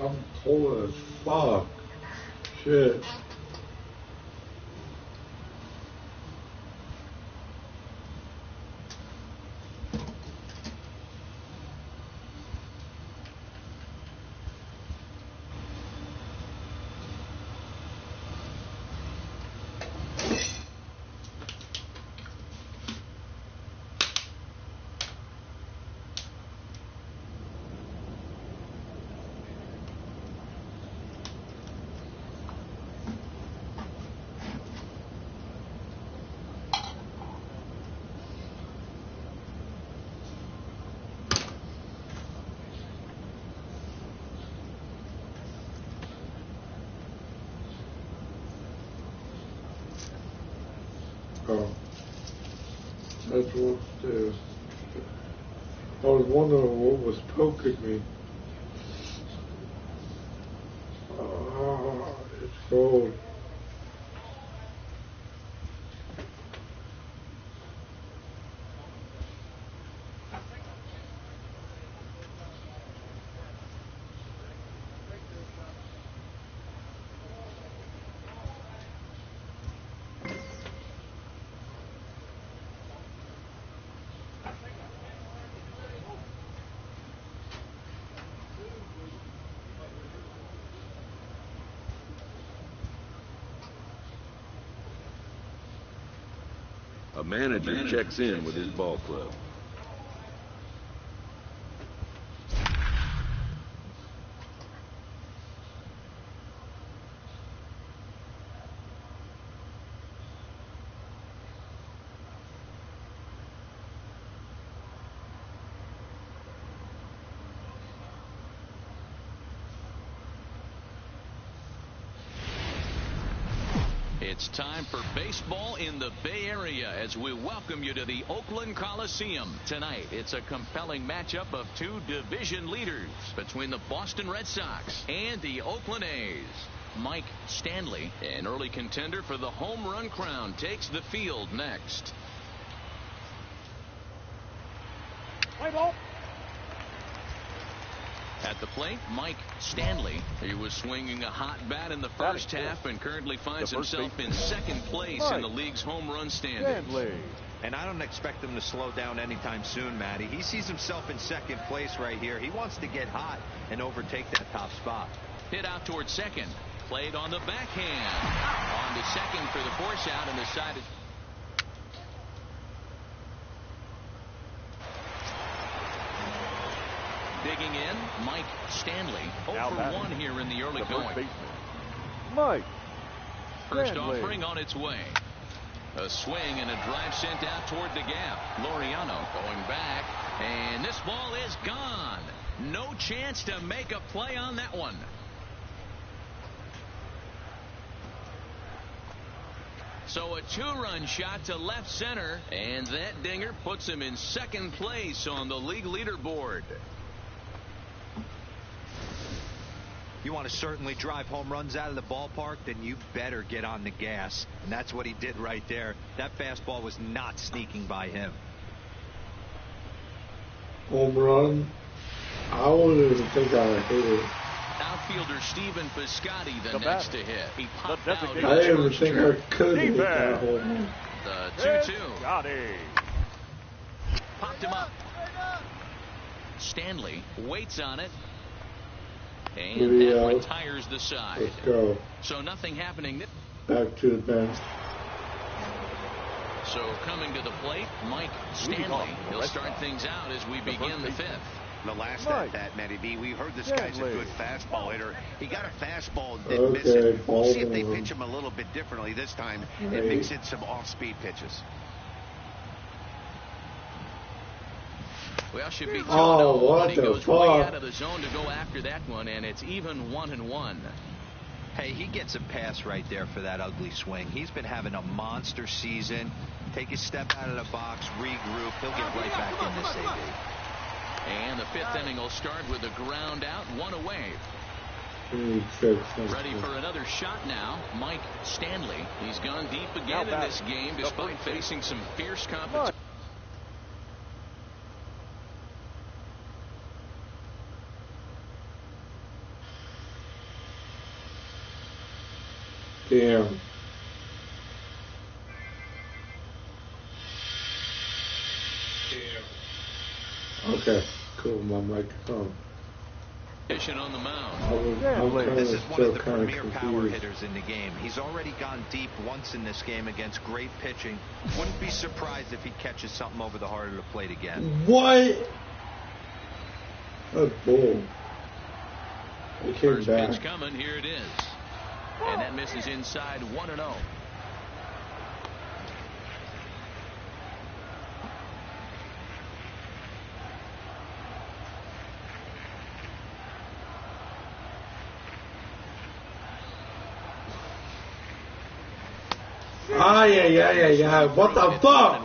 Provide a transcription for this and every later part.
I'm cold as fuck. Shit. Oh, that's what I was wondering what was poking me. Ah, it's cold. A manager checks in with his ball club. It's time for baseball in the Bay Area as we welcome you to the Oakland Coliseum. Tonight, it's a compelling matchup of two division leaders between the Boston Red Sox and the Oakland A's. Mike Stanley, an early contender for the home run crown, takes the field next. Play ball. At the plate, Mike Stanley. He was swinging a hot bat in the first half and currently finds himself in second place in the league's home run standings. And I don't expect him to slow down anytime soon, Matty. He sees himself in second place right here. He wants to get hot and overtake that top spot. Hit out towards second. Played on the backhand. On to second for the force out, and the side is... Digging in, Mike Stanley. 0 for 1 here in the early going. Mike First Stanley. offering on its way. A swing and a drive sent out toward the gap. Laureano going back, and this ball is gone. No chance to make a play on that one. So a two-run shot to left center, and that dinger puts him in second place on the league leaderboard. You want to certainly drive home runs out of the ballpark, then you better get on the gas. And that's what he did right there. That fastball was not sneaking by him. Home run. I wouldn't even think I hit it. Outfielder Stephen Piscotty the next to hit. He popped out. I didn't even think I could hit that home run. The 2-2. Popped him up. Stanley waits on it. And that retires the side. Let's go. So nothing happening. Back to the bench. So coming to the plate, Mike Stanley. He'll start things out as we begin the fifth. The last at that, Matty B, we heard this guy's a good fastball hitter. He got a fastball and didn't miss it. We'll see if they pitch him a little bit differently this time and mix in some off-speed pitches. Well, should be 2-0. What He the goes fuck? way out of the zone to go after that one, and it's even 1-1. Hey, he gets a pass right there for that ugly swing. He's been having a monster season. Take a step out of the box, regroup. He'll get right back in this AB. And the fifth inning will start with a ground out, one away. Ready for another shot now, Mike Stanley. He's gone deep again in this game despite facing some fierce competition. Damn. Okay, cool. My microphone. On the mound. This is one of the premier power hitters in the game. He's already gone deep once in this game against great pitching. Wouldn't be surprised if he catches something over the heart of the plate again. What? A bull. It came First back. pitch coming. Here it is. And that misses inside 1-0. Yeah. What the fuck?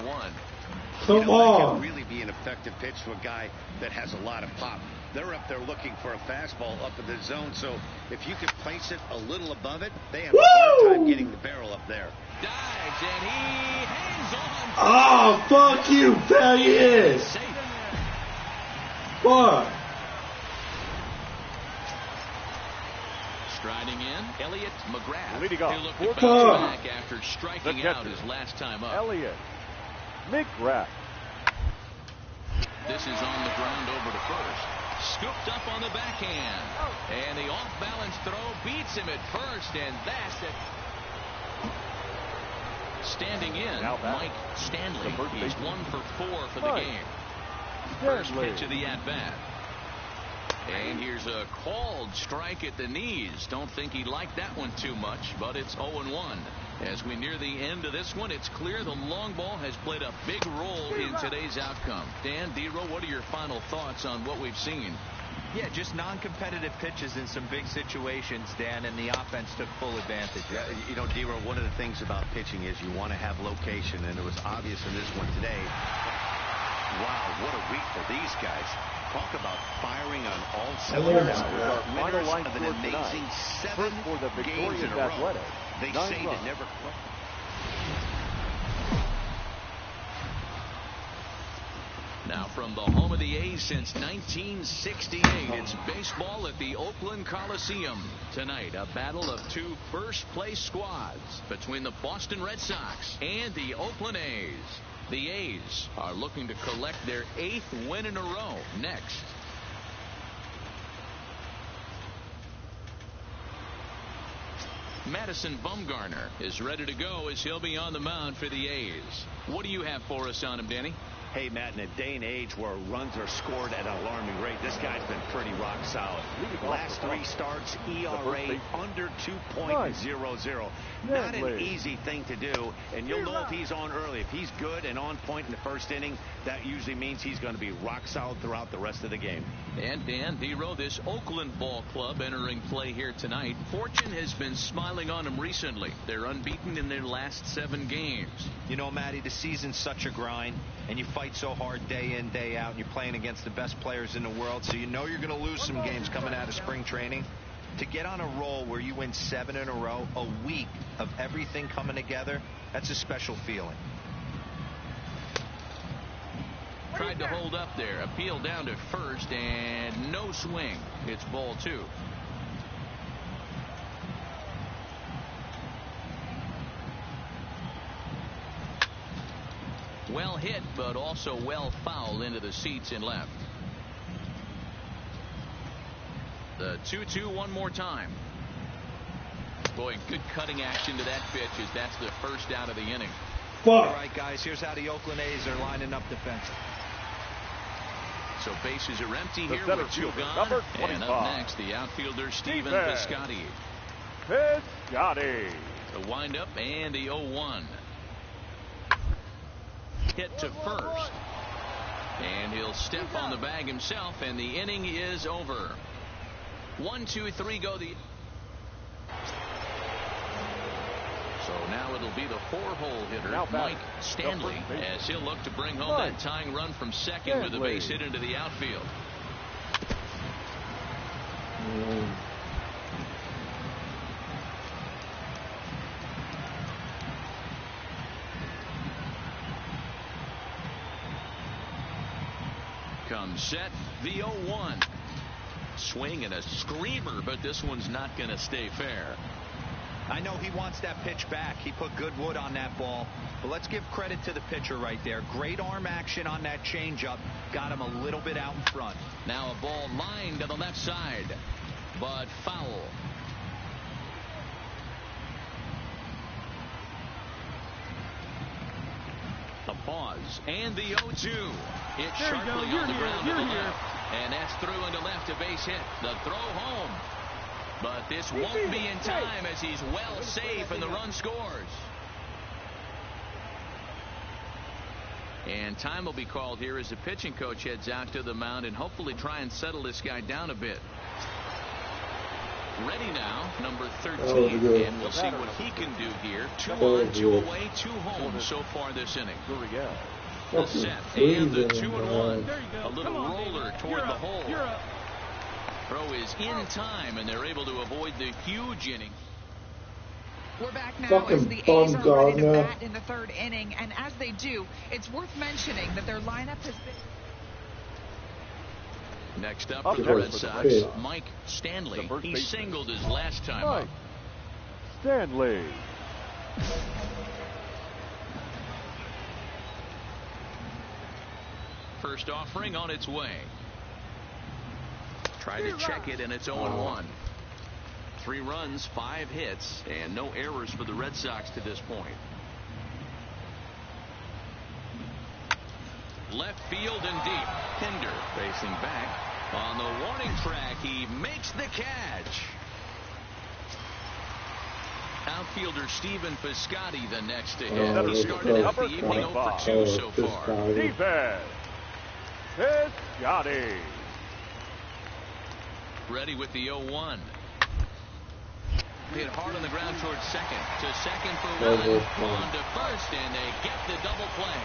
Come on. It can really be an effective pitch to a guy that has a lot of pop. They're up there looking for a fastball up in the zone, so if you can place it a little above it, they have a hard time getting the barrel up there. Dives, and he hangs on. Oh, fuck you, Pellias. What? Striding in, Elliot McGrath. Leading off. He'll look to bounce back after striking The out his last time up. Elliot McGrath. This is on the ground over to first. Scooped up on the backhand. And the off-balance throw beats him at first, and that's it. Standing in, Mike Stanley. He's 1 for 4 for the game. First pitch of the at-bat. And here's a called strike at the knees. Don't think he liked that one too much, but it's 0-1. As we near the end of this one, it's clear the long ball has played a big role in today's outcome. Dan, D-Row, what are your final thoughts on what we've seen? Yeah, just non-competitive pitches in some big situations, Dan, and the offense took full advantage. Yeah, you know, D-Row, one of the things about pitching is you want to have location, and it was obvious in this one today. Wow, what a week for these guys. Talk about firing on all cylinders. Winners of an amazing 7 games in a row. They say to never quit. Now from the home of the A's since 1968, it's baseball at the Oakland Coliseum. Tonight, a battle of 2 first-place squads between the Boston Red Sox and the Oakland A's. The A's are looking to collect their 8th win in a row next. Madison Bumgarner is ready to go as he'll be on the mound for the A's. What do you have for us on him, Danny? Hey, Matt, in a day and age where runs are scored at an alarming rate, this guy's been pretty rock solid. Last 3 starts, ERA under 2.00. Not an easy thing to do, and you'll know if he's on early. If he's good and on point in the first inning, that usually means he's going to be rock solid throughout the rest of the game. And Dan, D-Row, this Oakland ball club entering play here tonight. Fortune has been smiling on them recently. They're unbeaten in their last 7 games. You know, Matty, the season's such a grind, and you fight so hard day in, day out, and you're playing against the best players in the world, so you know you're going to lose some games coming out of spring training. To get on a roll where you win 7 in a row, a week of everything coming together, that's a special feeling. Tried to hold up there. Appeal down to first, and no swing. It's ball 2. Well hit, but also well fouled into the seats in left. The 2-2 one more time. Boy, good cutting action to that pitch as that's the first out of the inning. All right, guys, here's how the Oakland A's are lining up defense. So bases are empty here with 2 gone. And up next, the outfielder Stephen Piscotty. Piscotty. The windup and the 0-1. Hit to first. And he'll step on the bag himself, and the inning is over. 1, 2, 3 go. So now it'll be the 4-hole hitter, Mike Stanley, as he'll look to bring home that tying run from second with a base hit into the outfield. Comes set, the 0-1. Swing and a screamer, but this one's not going to stay fair. I know he wants that pitch back. He put good wood on that ball. But let's give credit to the pitcher right there. Great arm action on that changeup. Got him a little bit out in front. Now a ball lined to the left side, but foul. A pause, and the 0-2. Hit sharply on the ground to the left. And that's through into left, a base hit. The throw home. But this won't be in time as he's well safe and the run scores. And time will be called here as the pitching coach heads out to the mound and hopefully try and settle this guy down a bit. Ready now, number 13, and we'll see what he can do here. 2 on, 2 away, 2 home so far this inning. The set and the 2-1. A little roller toward the hole. Throw is in time, and they're able to avoid the huge inning. We're back now as the A's are ready to bat in the 3rd inning, and as they do, it's worth mentioning that their lineup has been... Next up for the Red Sox, Mike Stanley. He singled his last time up. Stanley. First offering on its way. Try to check it, and it's 0-1. 3 runs, 5 hits, and no errors for the Red Sox to this point. Left field and deep. Pinder facing back. On the warning track, he makes the catch. Outfielder Stephen Piscotty the next to hit. He started out the evening 0 for 2 so far. Stephen Piscotty. Ready with the 0-1. Hit hard on the ground towards second. To second for 1. On to first, and they get the double play.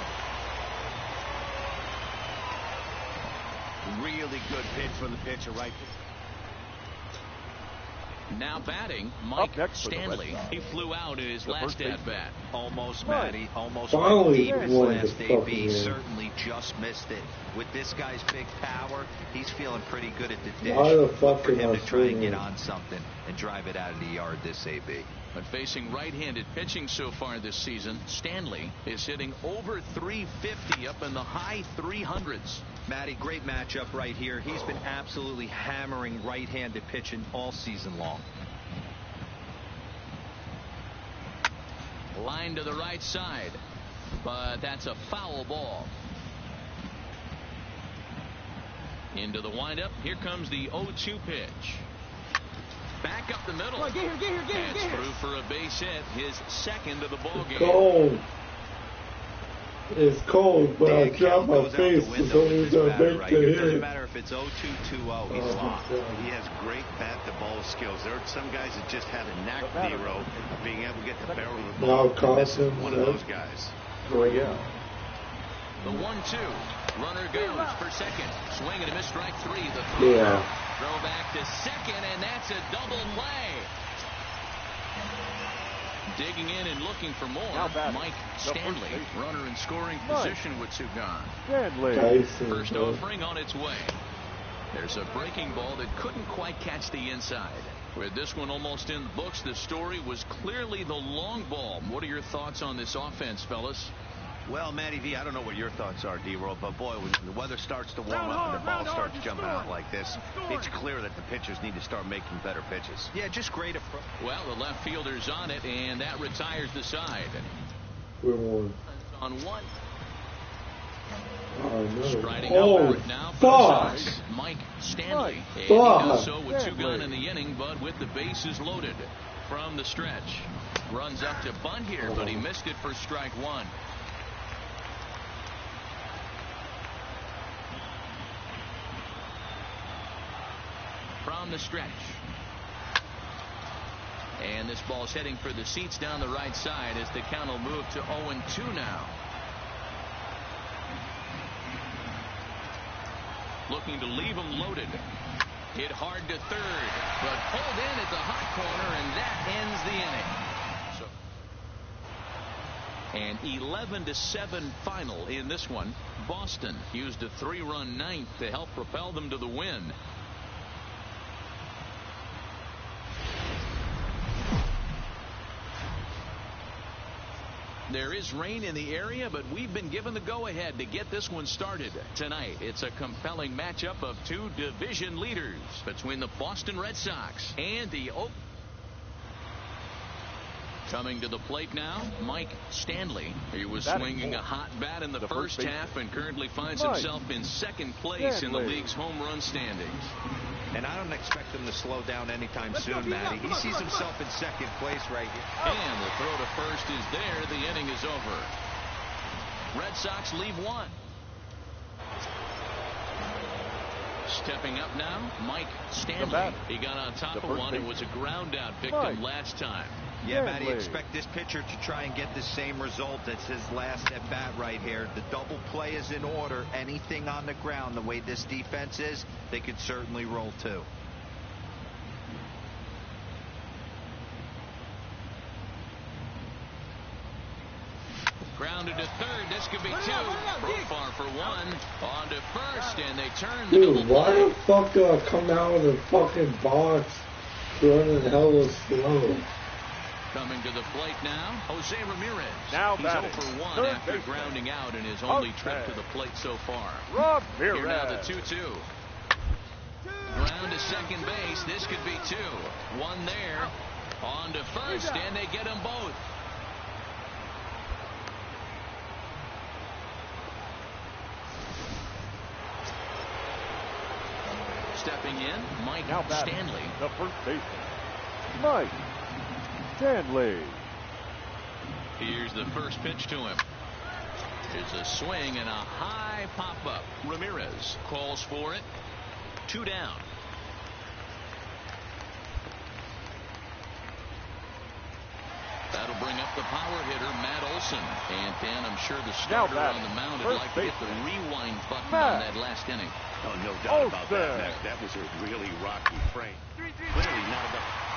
Really good pitch from the pitcher right there. Now batting, Mike Stanley. He flew out in his last at-bat. Almost, Matty. Almost right deep his last AB. Certainly just missed it. With this guy's big power, he's feeling pretty good at the dish. Look for him to try and get on something and drive it out of the yard this AB. But facing right-handed pitching so far this season, Stanley is hitting over 350 up in the high 300s. Matty, great matchup right here. He's been absolutely hammering right-handed pitching all season long. Line to the right side, but that's a foul ball. Into the windup. Here comes the 0-2 pitch. Back up the middle. Get here. That's through for a base hit, his second of the ball game. Cold. It's cold, but I drop my face as long as I make the hit. It doesn't matter if it's 0-2, 2-0. He's locked. He has great bat-to-ball skills. There are some guys that just have a knack, Nero, of being able to get the barrel of the ball. Now Carson, one of those guys. The 1-2. Runner goes for second. Swing and a miss, strike 3. The throw. Throw back to second, and that's a double play. Digging in and looking for more. Mike Stanley, runner in scoring position with 2 gone. First offering on its way. There's a breaking ball that couldn't quite catch the inside. With this one almost in the books, the story was clearly the long ball. What are your thoughts on this offense, fellas? Well, Matty V, I don't know what your thoughts are, D-Roll, but boy, when the weather starts to warm up and the ball starts jumping out like this, it's clear that the pitchers need to start making better pitches. Yeah, just great approach. Well, the left fielder's on it, and that retires the side. We're one. On 1. Oh, no. Striding over it now for the Sox, Mike Stanley. And he does so with 2 gone in the inning, but with the bases loaded from the stretch. Runs up to bunt here, but he missed it for strike 1. From the stretch. And this ball's heading for the seats down the right side as the count will move to 0-2 now. Looking to leave him loaded. Hit hard to third, but pulled in at the hot corner, and that ends the inning. So, an 11-7 final in this one. Boston used a 3-run ninth to help propel them to the win. There is rain in the area, but we've been given the go-ahead to get this one started. Tonight, it's a compelling matchup of two division leaders between the Boston Red Sox and the Oakland. Coming to the plate now, Mike Stanley. He was swinging a hot bat in the first half and currently finds himself in second place in the league's home run standings. And I don't expect him to slow down anytime soon, Matty. He sees himself in second place right here. And the throw to first is there. The inning is over. Red Sox leave one. Stepping up now, Mike Stanley. He got on top of one. It was a ground out victim last time. Yeah, Matty, expect this pitcher to try and get the same result as his last at bat right here. The double play is in order. Anything on the ground, the way this defense is, they could certainly roll too. Grounded to third. This could be two. Profar for one. On to first, and they turn. Dude, why the fuck do I come out of the fucking box running hella slow? Coming to the plate now, Jose Ramirez. Now he's 0 for 1 after grounding out in his only trip to the plate so far. Ramirez. Here now the 2-2. Ground to second base. This could be two. One there. On to first, and they get them both. Stepping in, Mike Stanley. The first baseman, Mike Stanley. Here's the first pitch to him. It's a swing and a high pop-up. Ramirez calls for it. 2 down. That'll bring up the power hitter, Matt Olson. And Dan, I'm sure the starter on the mound would like to hit the rewind button on that last inning. Oh, no doubt about that, Mac. That was a really rocky frame. Clearly not enough.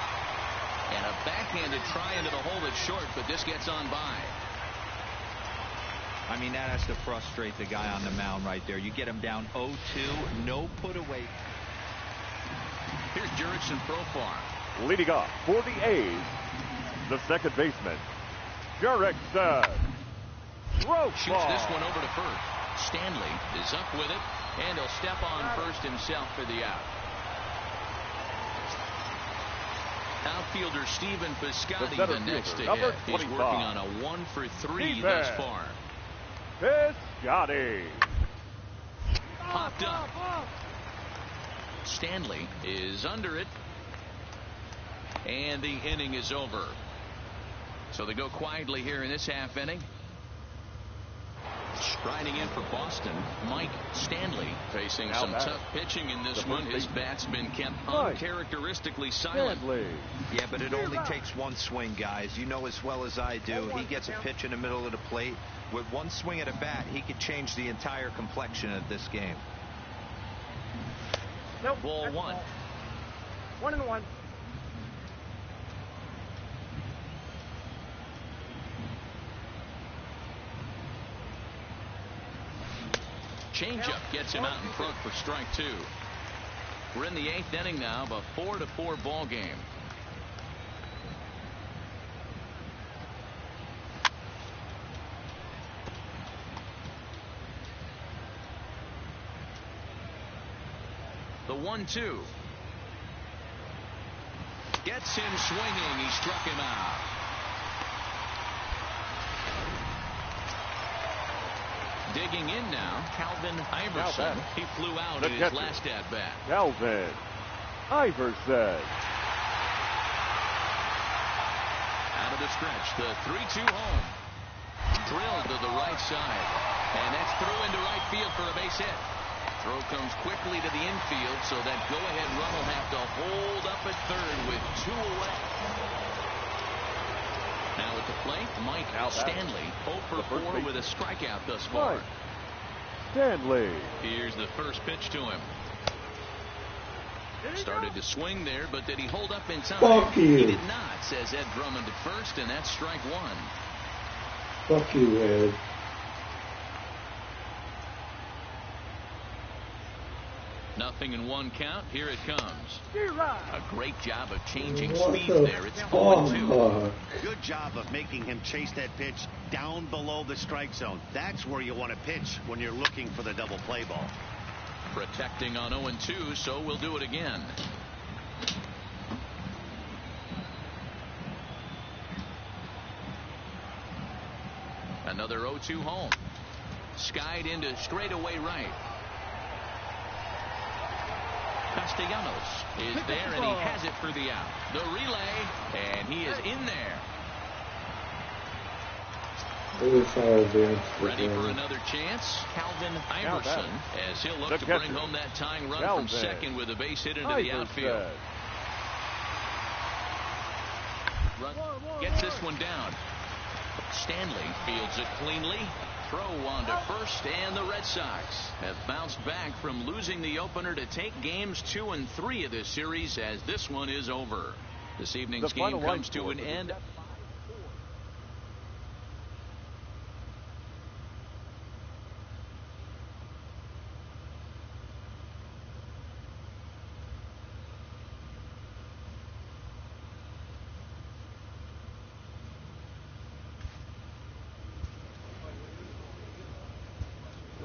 And a backhanded try into the hole that's short, but this gets on by. I mean, that has to frustrate the guy on the mound right there. You get him down 0-2, no put away. Here's Jurickson Profar. Leading off for the A's, the second baseman, Jurickson Profar. Shoots this one over to first. Stanley is up with it, and he'll step on first himself for the out. Outfielder Stephen Piscotty the next to hit. He's working on a 1 for 3 thus far. Piscotty. Popped up. Stanley is under it. And the inning is over. So they go quietly here in this half inning. Striding in for Boston, Mike Stanley, facing some tough pitching in this one. His bat's been kept uncharacteristically silent. Yeah, but it only takes one swing, guys. You know as well as I do. He gets a pitch in the middle of the plate. With one swing at a bat, he could change the entire complexion of this game. Nope. Ball 1. 1-1. Changeup gets him out in front for strike 2. We're in the 8th inning now of a 4-4 ball game. The 1-2 gets him swinging. He struck him out. Digging in now, Calvin Iverson. He flew out in his last at-bat. Calvin Iverson. Out of the stretch, the 3-2 home. Drilled to the right side. And that's through into right field for a base hit. Throw comes quickly to the infield, so that go-ahead run will have to hold up at third with 2 away. Now at the plate, Mike Stanley, 0 for 4 with a strikeout thus far. Stanley. Here's the first pitch to him. Started to swing there, but did he hold up in time? Fuck you. He did not, says Ed Drummond at first, and that's strike 1. Fuck you, Ed. Nothing in one count. Here it comes. A great job of changing What speeds the there. It's 0-2. Good job of making him chase that pitch down below the strike zone. That's where you want to pitch when you're looking for the double play ball. Protecting on 0-2, so we'll do it again. Another 0-2 home. Skied into straightaway right. Castellanos is there, and he has it for the out. The relay, and he is in there. Ready for another chance. Calvin Iverson, as he'll look to bring home that tying run from second with a base hit into the outfield. Gets this one down. Stanley fields it cleanly. Throw on to first, and the Red Sox have bounced back from losing the opener to take games 2 and 3 of this series, as this one is over. This evening's game comes to an end.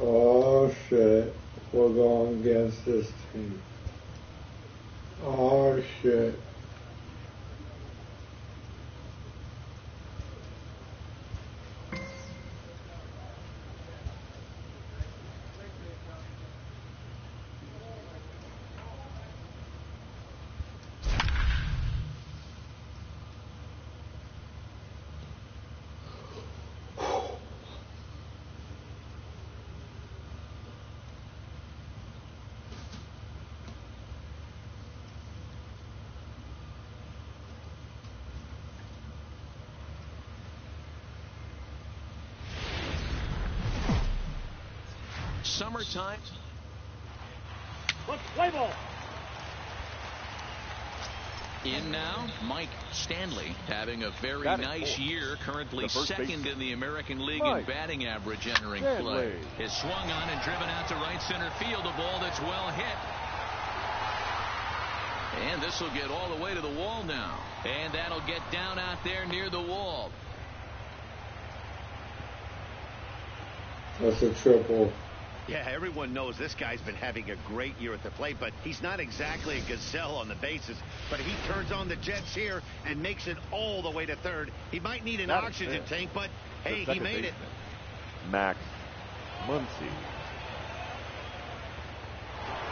Oh shit, we're going against this team. Oh shit. Summertime. Let's play ball. In now, Mike Stanley, having a very nice year, currently second in the American League in batting average entering play. Is swung on and driven out to right center field, a ball that's well hit. And this will get all the way to the wall now. And that'll get down out there near the wall. That's a triple. Yeah, everyone knows this guy's been having a great year at the plate, but he's not exactly a gazelle on the bases. But he turns on the jets here and makes it all the way to third. He might need an oxygen tank, but hey, he made it. Max Muncy.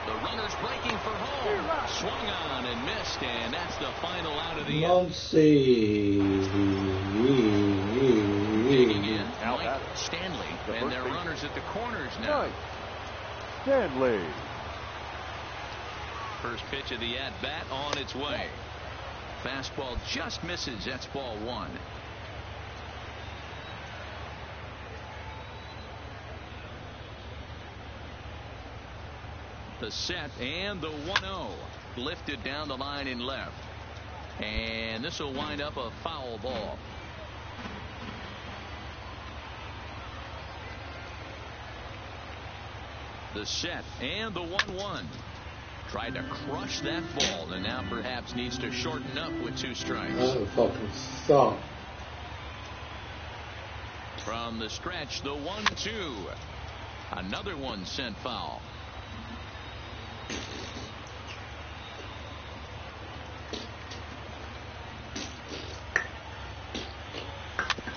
The runner's breaking for home. Swung on and missed, and that's the final out of the Muncy. Digging in, Mike Stanley, and their runners at the corners now. Stanley. First pitch of the at-bat on its way. Fastball just misses. That's ball one. The set and the 1-0. Lifted down the line in left. And this will wind up a foul ball. The set and the 1-1. Tried to crush that ball, and now perhaps needs to shorten up with 2 strikes. That fucking suck. From the stretch, the 1-2. Another one sent foul.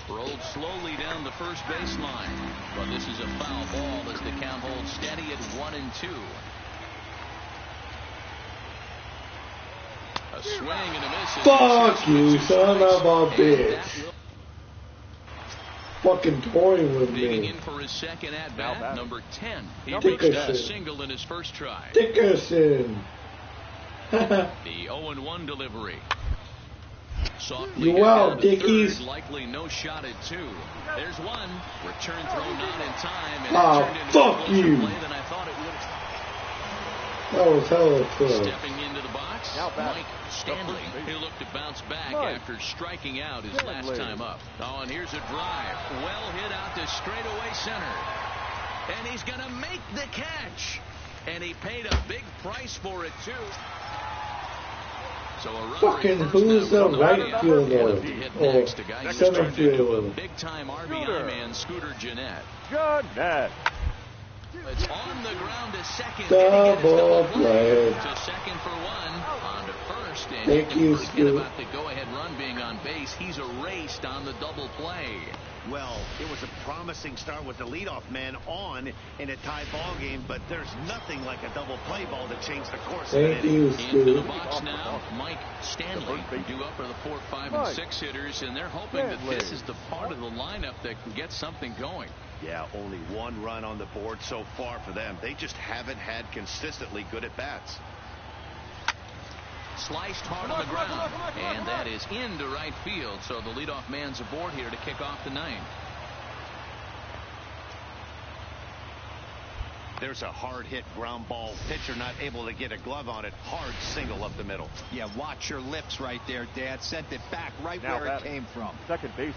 Rolled slowly down the first baseline, but this is a foul ball as the count holds steady at 1-2. A swing and a miss. Fuck you, son of a bitch. Fucking toying with Digging me. in for his second at-bat, number 10. He Dickerson. reached a single in his first try. Dickerson. The 0-1 delivery. Softly You well, down to Dickies. third, likely no shot at 2. There's one. Return throw not in time, and Oh, it turned into fuck a closer you. play than I thought it would. That was hella close. Stepping into the box, Mike Stanley. He looked to bounce back after striking out his last time up. Oh, and here's a drive. Well hit out to straightaway center. And he's going to make the catch. And he paid a big price for it, too. So a runner fucking who's the right fielder or center fielder? Big-time RBI man, Scooter Gennett. Gennett. It's on the ground to second. Double play. To second for one. On to first. And Thank you, forget Scoot. about the go-ahead run being on base. He's erased on the double play. Well, it was a promising start with the leadoff man on in a tie ball game, but there's nothing like a double play ball to change the course of an Thank inning. you, Into the Scoot. box now, Mike Stanley, due up for the 4, 5, and 6 hitters, and they're hoping that this is the part of the lineup that can get something going. Yeah, only one run on the board so far for them. They just haven't had consistently good at bats. Sliced hard on the ground, and that is into right field. So the leadoff man's aboard here to kick off the ninth. There's a hard hit ground ball. Pitcher not able to get a glove on it. Hard single up the middle. Yeah, watch your lips right there, Dad. Sent it back right Now where it came from. Second baseman,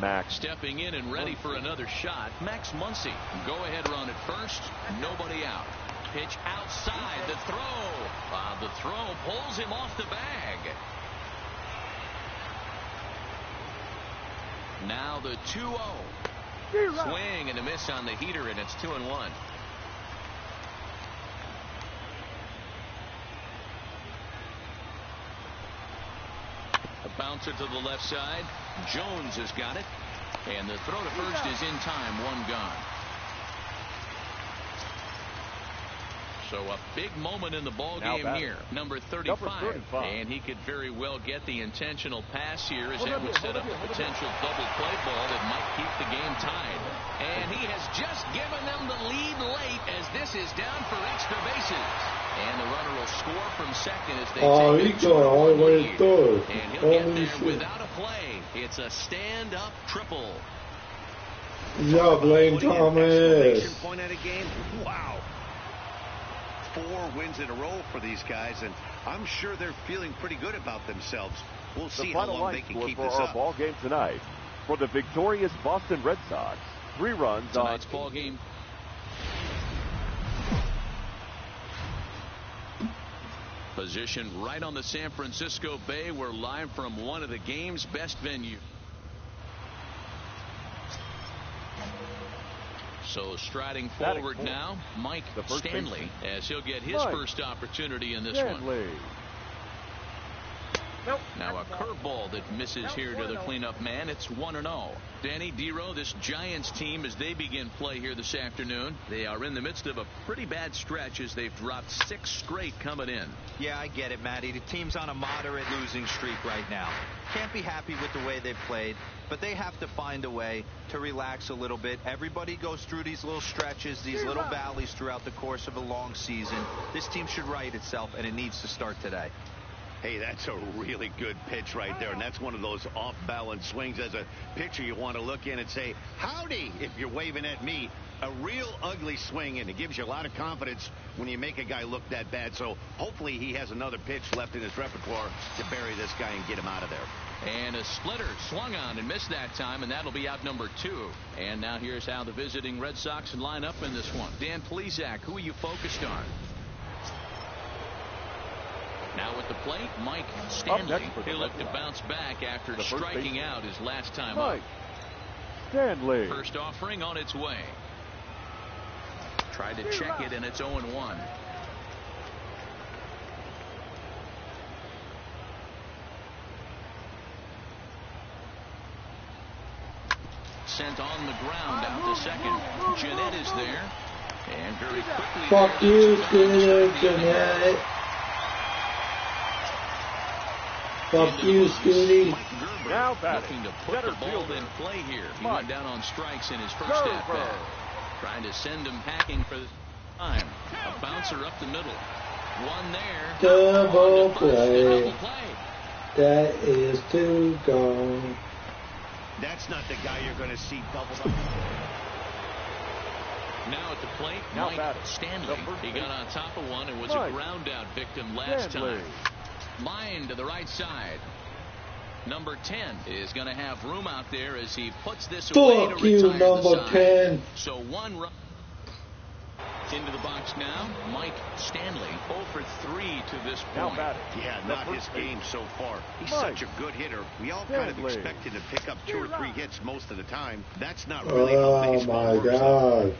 Max. Stepping in and ready for another shot, Max Muncy. Go ahead run at first. Nobody out. Pitch outside. The throw. The throw pulls him off the bag. Now the 2-0. Swing and a miss on the heater, and it's 2-1. A bouncer to the left side. Jones has got it. And the throw to first is in time. One gone. So a big moment in the ball game here. Number 35. And he could very well get the intentional pass here, as that would set up a potential double play ball that might keep the game tied. And he has just given them the lead late, as this is down for extra bases. And the runner will score from second as they take he's going all the way to third. And he'll get there without a play. It's a stand-up triple. Good job, Lane Thomas. Point at a game. Wow. 4 wins in a row for these guys, and I'm sure they're feeling pretty good about themselves. We'll see how long they can keep this up. up. Ball game tonight for the victorious Boston Red Sox. 3 runs Tonight's ball game. Positioned right on the San Francisco Bay. We're live from one of the game's best venues. So striding forward now, Mike Stanley, as he'll get his first opportunity in this one. Now a curveball that misses here to the cleanup man. It's 1-0. Danny Dero, this Giants team, as they begin play here this afternoon, they are in the midst of a pretty bad stretch as they've dropped 6 straight coming in. Yeah, I get it, Matty. The team's on a moderate losing streak right now. Can't be happy with the way they've played, but they have to find a way to relax a little bit. Everybody goes through these little stretches, these little valleys throughout the course of a long season. This team should right itself, and it needs to start today. Hey, that's a really good pitch right there, and that's one of those off-balance swings. As a pitcher, you want to look in and say, howdy, if you're waving at me. A real ugly swing, and it gives you a lot of confidence when you make a guy look that bad. So hopefully he has another pitch left in his repertoire to bury this guy and get him out of there. And a splitter swung on and missed that time, and that'll be out number 2. And now here's how the visiting Red Sox line up in this one. Dan Plesac, who are you focused on? Now at the plate, Mike Stanley. He'll look to bounce back after striking out his last time up. Stanley. First offering on its way. Tried to check it, and it's 0-1. Sent on the ground out to second. Gennett is there. And very quickly. Fuck you, Scooter Gennett. Fuck you, Scooty. Now looking to put the ball in play here. He went down on strikes in his first at-bat. Trying to send him packing for the time. A bouncer up the middle. One there. Double play. That is 2 gone. That's not the guy you're going to see double up. Now at the plate, Mike Stanley. He got on top of one and was a ground out victim last time. Line to the right side. Number 10 is going to have room out there as he puts this away to retire the side. So 1 run. Into the box now, Mike Stanley, 0 for 3 to this point. Yeah, not his game so far. He's such a good hitter. We all kind of expect him to pick up 2 or 3 hits most of the time. That's not really how baseball works. Oh, my God.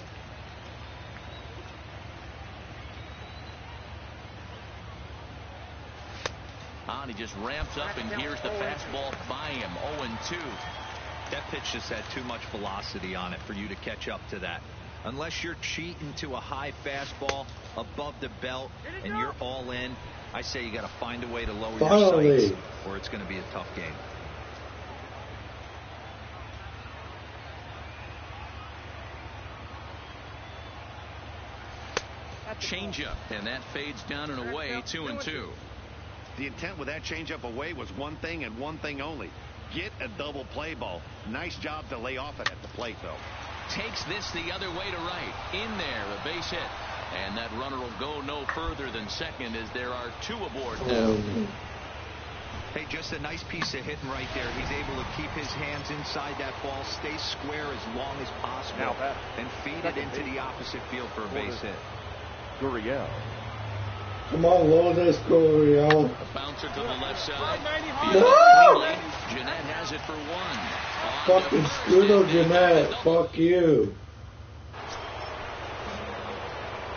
He just ramps up, and here's the fastball by him, 0-2. That pitch just had too much velocity on it for you to catch up to that. Unless you're cheating to a high fastball above the belt and you're all in, I say you got to find a way to lower your sights, or it's going to be a tough game. Changeup, and that fades down and away, 2-2. The intent with that changeup away was one thing and one thing only. Get a double play ball. Nice job to lay off it at the plate, though. Takes this the other way to right. In there, a base hit. And that runner will go no further than second as there are 2 aboard now. Hey, just a nice piece of hitting right there. He's able to keep his hands inside that ball, stay square as long as possible, and feed it into the opposite field for a base hit. Gurriel. Come on, Lourdes Gurriel. A bouncer to the left side. No! Jeanette has it for 1. Fucking Scudo Jeanette. Fuck you.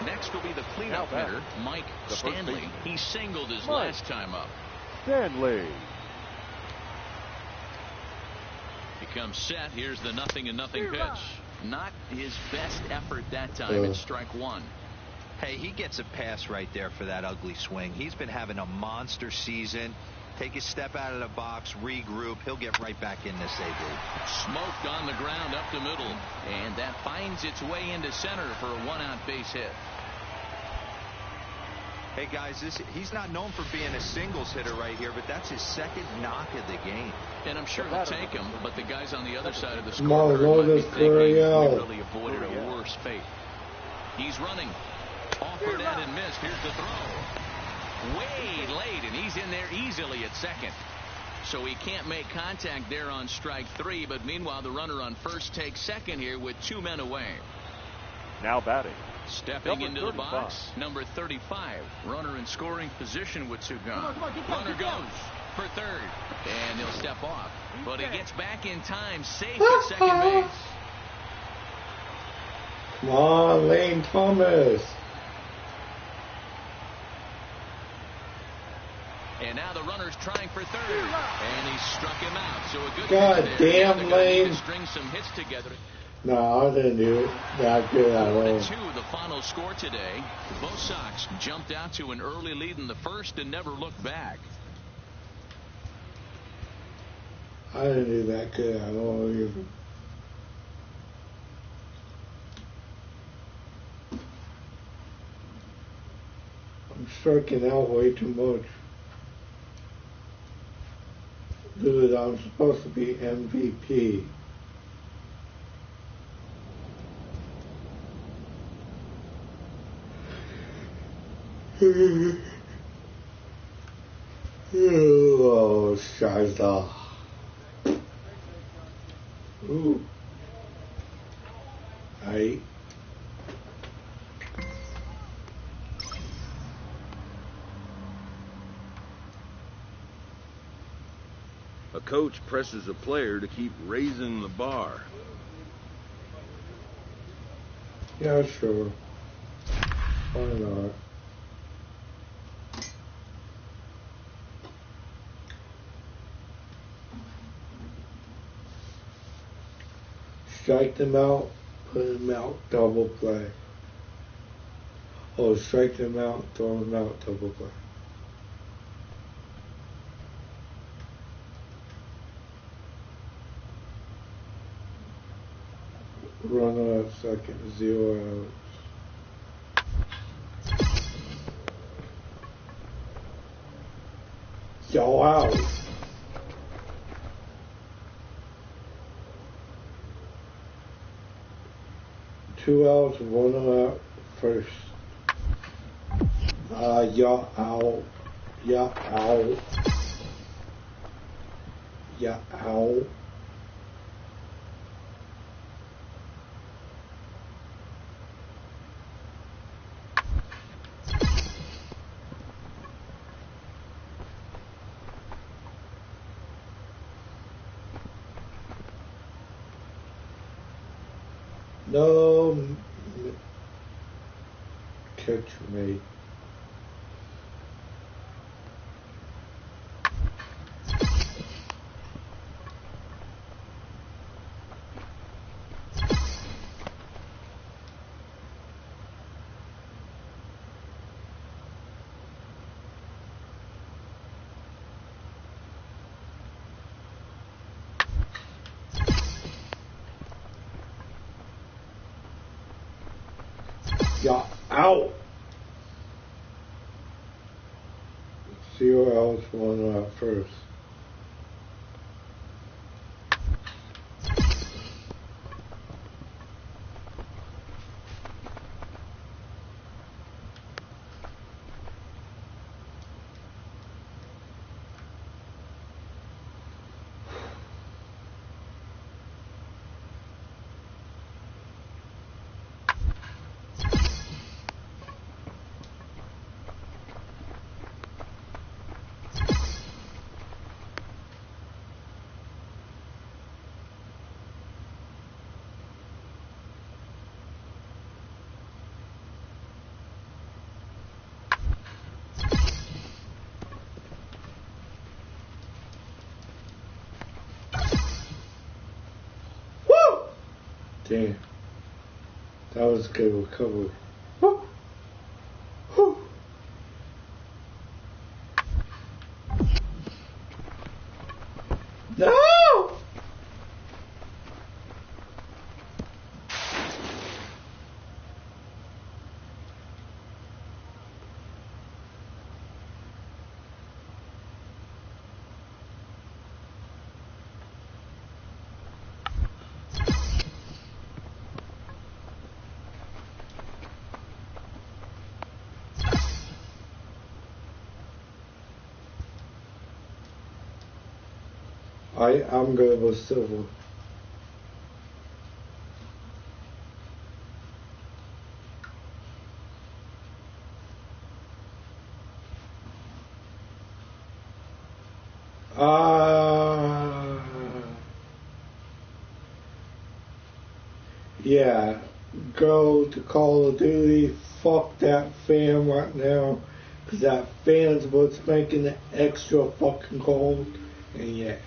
Next will be the cleanup hitter, Mike Stanley. He singled his last time up. Stanley. He comes set. Here's the 0-0 pitch. Not his best effort that time. It's strike 1. Hey, he gets a pass right there for that ugly swing. He's been having a monster season. Take a step out of the box, regroup. He'll get right back in this A-group. Smoked on the ground up the middle. And that finds its way into center for a 1-out base hit. Hey, guys, he's not known for being a singles hitter right here, but that's his second knock of the game. And I'm sure he'll take him, but the guys on the other side of the scoreboard might be thinking we really avoided a worse fate. He's running. Offered at and missed. Here's the throw. Way late, and he's in there easily at second. So he can't make contact there on strike 3, but meanwhile the runner on first takes second here with 2 men away. Now batting. Stepping into the box, number 35. Runner in scoring position with 2 gone. Runner goes for third, and he'll step off. But he gets back in time, safe at second base. Come on, Lane Thomas. And now the runner's trying for third, and he struck him out. So a good God damn, Lane. String some hits together. No, I didn't do it that good at all. 4-2, the final score today. Both Sox jumped out to an early lead in the first and never looked back. I didn't do that good at all either. I'm striking out way too much. Dude, I'm supposed to be MVP. Oh, Scheiße. Ooh. Hey. A coach presses a player to keep raising the bar. Yeah, sure. Why not? Strike them out, put them out, double play. Oh, strike them out, throw them out, double play. Runner at second, 0 outs. Yo, out. Two outs, 1 out first. Yeah, out. Yeah, out. Yeah, out. No catch me. You're out. 0 outs, 1 out first. Damn. That was a good recovery. Woo! Woo! No! I'm good with silver. Yeah, go to Call of Duty. Fuck that fan right now, because that fan's what's making it extra fucking cold. And yeah.